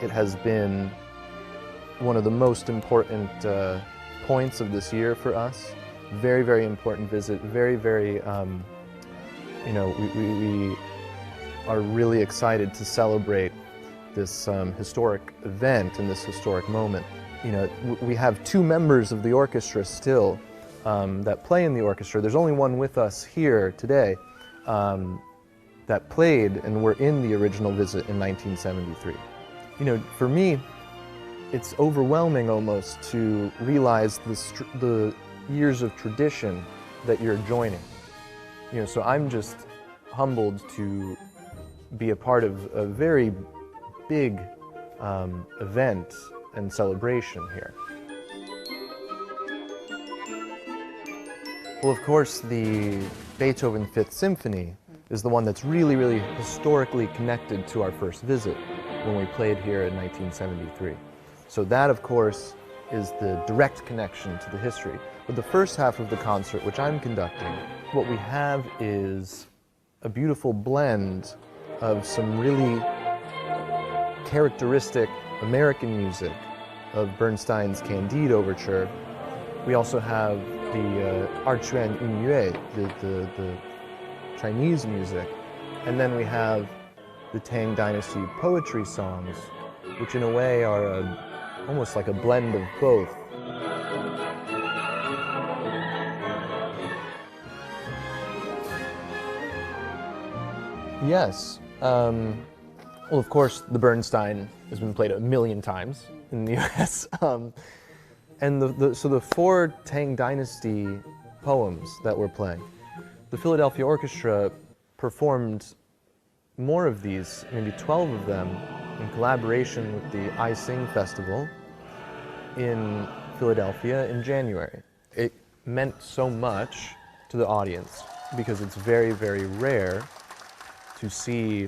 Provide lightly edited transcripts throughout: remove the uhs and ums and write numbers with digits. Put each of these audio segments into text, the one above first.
it has been one of the most important points of this year for us. Very, very important visit. Very, very, you know, we are really excited to celebrate this historic event and this historic moment. You know, we have two members of the orchestra still that play in the orchestra. There's only one with us here today that played and were in the original visit in 1973. You know, for me, it's overwhelming almost to realize the years of tradition that you're joining. You know, so I'm just humbled to be a part of a very big event and celebration here. Well, of course, the Beethoven Fifth Symphony is the one that's really, really historically connected to our first visit when we played here in 1973. So that, of course, is the direct connection to the history. But the first half of the concert, which I'm conducting, what we have is a beautiful blend of some really characteristic American music of Bernstein's Candide Overture. We also have the Archuan Yunyue, the Chinese music, and then we have the Tang Dynasty poetry songs, which in a way are almost like a blend of both. Yes. Well, of course, the Bernstein has been played 1,000,000 times in the US. And so the four Tang Dynasty poems that we're playing, the Philadelphia Orchestra performed more of these, maybe 12 of them, in collaboration with the I Sing Festival in Philadelphia in January. It meant so much to the audience because it's very, very rare to see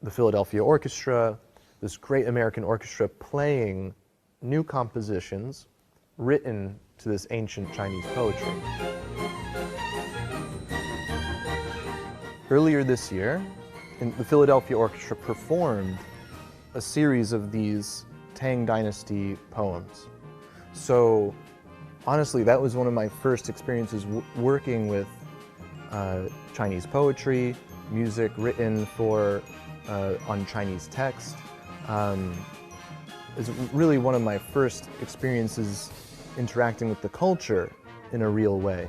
the Philadelphia Orchestra, this great American orchestra, playing new compositions written to this ancient Chinese poetry. Earlier this year, the Philadelphia Orchestra performed a series of these Tang Dynasty poems. So honestly, that was one of my first experiences working with Chinese poetry, music written on Chinese text. It's really one of my first experiences interacting with the culture in a real way.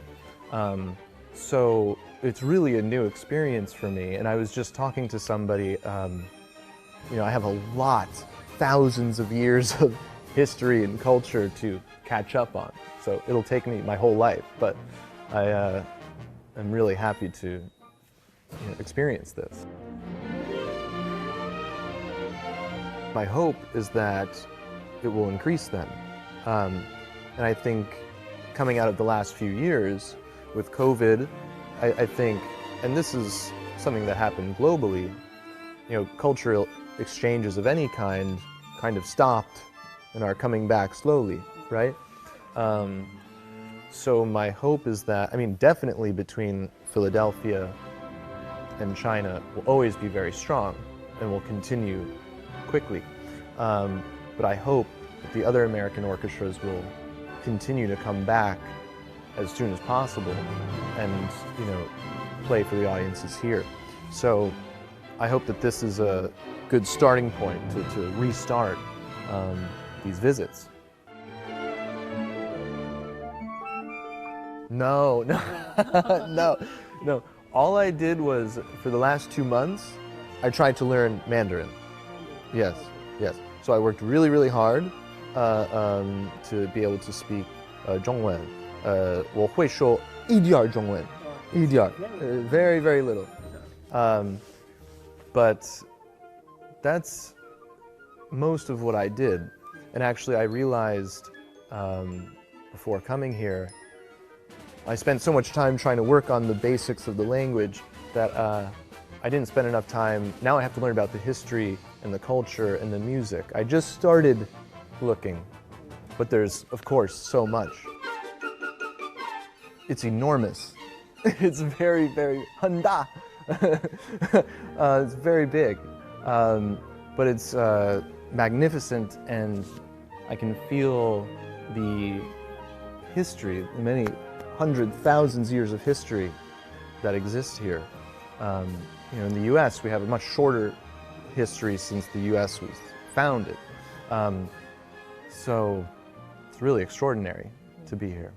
So it's really a new experience for me. And I was just talking to somebody, you know, I have a lot, thousands of years of history and culture to catch up on. So it'll take me my whole life, but I'm really happy to experience this. My hope is that it will increase them. And I think coming out of the last few years with COVID, I think, and this is something that happened globally, you know, cultural exchanges of any kind of stopped and are coming back slowly, right? So my hope is that, I mean, definitely between Philadelphia and China will always be very strong and will continue quickly. But I hope that the other American orchestras will continue to come back as soon as possible and, you know, play for the audiences here. So I hope that this is a good starting point to restart these visits. No. All I did was, for the last 2 months, I tried to learn Mandarin. Yes. So I worked really, really hard to be able to speak 中文. 我会说一点中文，一点, very, very little. But that's most of what I did. And actually, I realized before coming here, I spent so much time trying to work on the basics of the language that I didn't spend enough time. Now I have to learn about the history and the culture and the music. I just started looking, but there's, of course, so much. It's enormous. It's very, very, 很大. It's very big. but it's magnificent, and I can feel the history, the many thousands years of history that exist here. You know, in the U.S., we have a much shorter history since the U.S. was founded. So it's really extraordinary to be here.